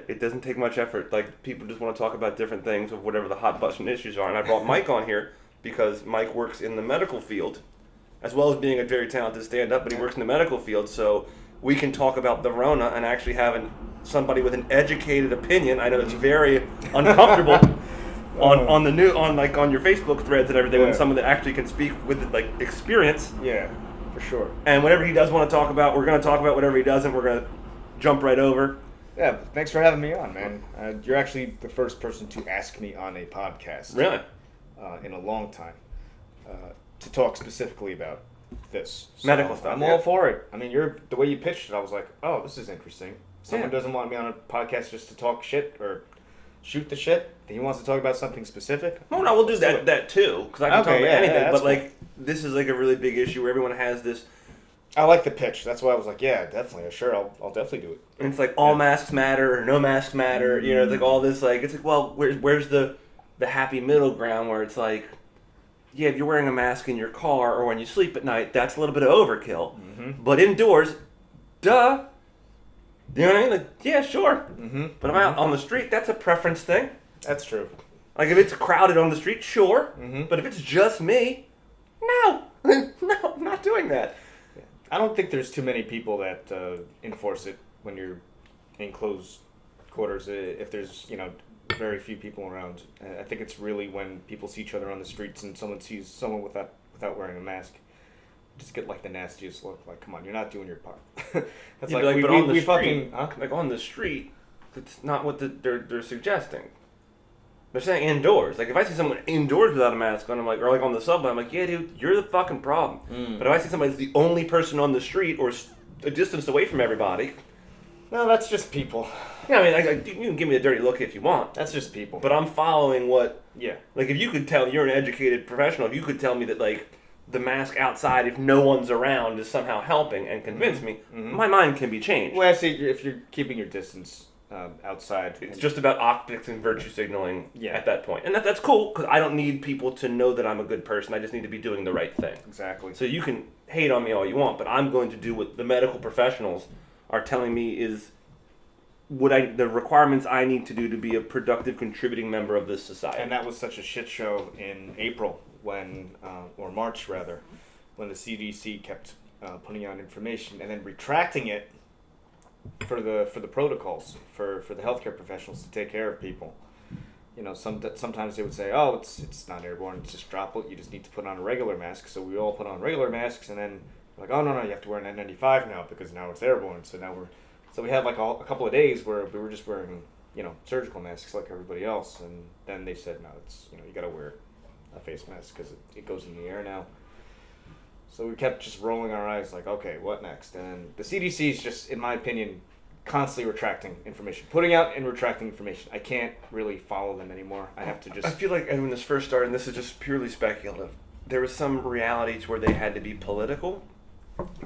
It doesn't take much effort. Like, people just want to talk about different things of whatever the hot button issues are. And I brought Mike on here because Mike works in the medical field, as well as being a very talented stand-up, but he works in the medical field, so we can talk about the Rona and actually having somebody with an educated opinion. I know it's very uncomfortable on your Facebook threads and everything when someone that actually can speak with like experience. Yeah, for sure. And whatever he does want to talk about, we're going to talk about. Whatever he doesn't, we're going to jump right over. Yeah, thanks for having me on, man. You're actually the first person to ask me on a podcast. Really? In a long time. To talk specifically about this. So medical stuff. I'm all for it. I mean, the way you pitched it, I was like, oh, this is interesting. Someone doesn't want me on a podcast just to talk shit or shoot the shit. He wants to talk about something specific. Well, no, we'll do that too, because I can talk about anything. Yeah, but cool. like, this is like a really big issue where everyone has this. I like the pitch. That's why I was like, yeah, definitely. Sure, I'll definitely do it. And it's like all masks matter or no masks matter. You know, it's like all this like it's like, well, where's the happy middle ground where it's like, yeah, if you're wearing a mask in your car or when you sleep at night, that's a little bit of overkill. Mm-hmm. But indoors, duh. You know what I mean? Like, yeah, sure. Mm-hmm. But if I'm out on the street, that's a preference thing. That's true. Like, if it's crowded on the street, sure. Mm-hmm. But if it's just me, no. No, I'm not doing that. I don't think there's too many people that enforce it when you're in closed quarters. If there's, very few people around. I think it's really when people see each other on the streets and someone sees someone without wearing a mask. Just get like the nastiest look. Like, come on, you're not doing your part. That's yeah, like, but on the street, fucking like on the street, that's not what they're suggesting. They're saying indoors. Like, if I see someone indoors without a mask on, I'm like, or like on the subway, I'm like, yeah, dude, you're the fucking problem. But if I see somebody that's the only person on the street or a distance away from everybody, no, that's just people. Yeah, I mean, you can give me a dirty look if you want. That's just people. But I'm following what. Yeah. Like, if you could tell, you're an educated professional. If you could tell me that, like, the mask outside, if no one's around, is somehow helping and convince me, my mind can be changed. Well, I see if you're keeping your distance outside. It's just about optics and virtue signaling at that point. And that's cool, because I don't need people to know that I'm a good person. I just need to be doing the right thing. Exactly. So you can hate on me all you want, but I'm going to do what the medical professionals are telling me is the requirements I need to do to be a productive, contributing member of this society. And that was such a shit show in April or March rather, when the CDC kept putting out information and then retracting it for the protocols for the healthcare professionals to take care of people. Sometimes they would say, oh, it's not airborne, it's just droplet, you just need to put on a regular mask. So we all put on regular masks, and then like, oh no, you have to wear an N95 now because now it's airborne. So we had like a couple of days where we were just wearing, surgical masks like everybody else, and then they said, no, it's, you got to wear a face mask because it goes in the air now. So we kept just rolling our eyes like, okay, what next? And the CDC is just, in my opinion, constantly retracting information, putting out and retracting information. I can't really follow them anymore. I have to just... I feel like when this first started, and this is just purely speculative, there was some reality to where they had to be political,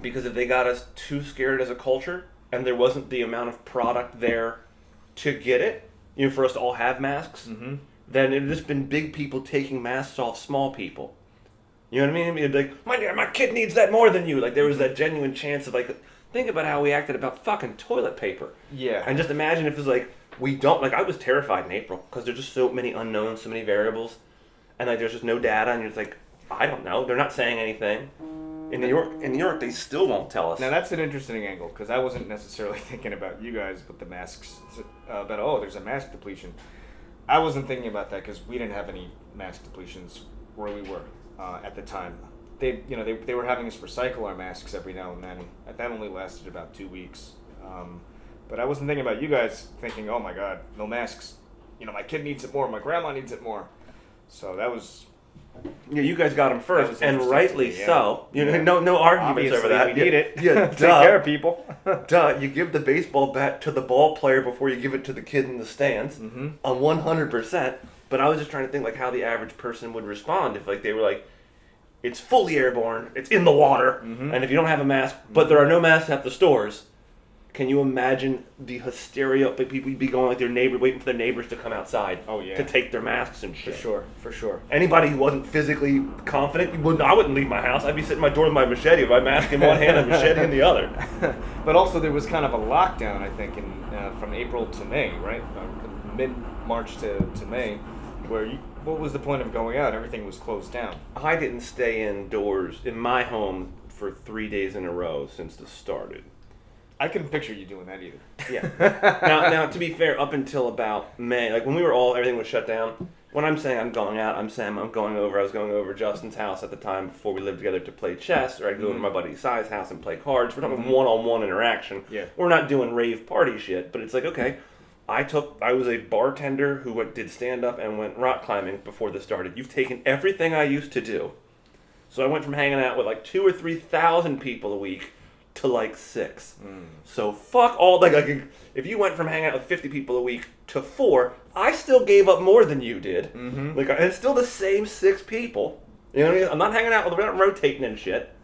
because if they got us too scared as a culture, and there wasn't the amount of product there to get it, for us to all have masks, then it would just been big people taking masks off small people. You know what I mean? It'd be like, my kid needs that more than you. Like, there was that genuine chance of, like, think about how we acted about fucking toilet paper. Yeah. And just imagine if it was like, we don't, like, I was terrified in April, because there's just so many unknowns, so many variables, and, like, there's just no data, and you're just like, I don't know. They're not saying anything. In New York, they still won't tell us. Now that's an interesting angle, because I wasn't necessarily thinking about you guys, but the masks. There's a mask depletion. I wasn't thinking about that because we didn't have any mask depletions where we were at the time. They were having us recycle our masks every now and then. That only lasted about 2 weeks. But I wasn't thinking about you guys thinking, oh my God, no masks. My kid needs it more. My grandma needs it more. So that was. Yeah, you guys got them first, and rightly so. No arguments Obviously, over that. We need it. Yeah, Take care of people. Duh, you give the baseball bat to the ball player before you give it to the kid in the stands. 100%. But I was just trying to think like how the average person would respond if like they were like, it's fully airborne, it's in the water, and if you don't have a mask, but there are no masks at the stores, Can you imagine the hysteria? People would be going like their neighbor, waiting for their neighbors to come outside. Oh, yeah. To take their masks and shit. For sure. Anybody who wasn't physically confident, I wouldn't leave my house. I'd be sitting at my door with my machete, with my mask in one hand and machete in the other. But also, there was kind of a lockdown, I think, from April to May, right? Mid-March to May, where what was the point of going out? Everything was closed down. I didn't stay indoors in my home for 3 days in a row since this started. I couldn't picture you doing that either. Yeah. Now, to be fair, up until about May, like when everything was shut down. When I'm saying I'm going out, I'm saying I was going over Justin's house at the time before we lived together to play chess, or I'd go over to my buddy Sai's house and play cards. We're talking one-on-one interaction. Yeah. We're not doing rave party shit, but it's like, okay, I was a bartender who did stand-up and went rock climbing before this started. You've taken everything I used to do. So I went from hanging out with like 2,000 or 3,000 people a week to like 6. So fuck all, like if you went from hanging out with 50 people a week to 4, I still gave up more than you did. Like, and it's still the same 6 people. You know what I mean? I'm not hanging out with, we're not rotating and shit.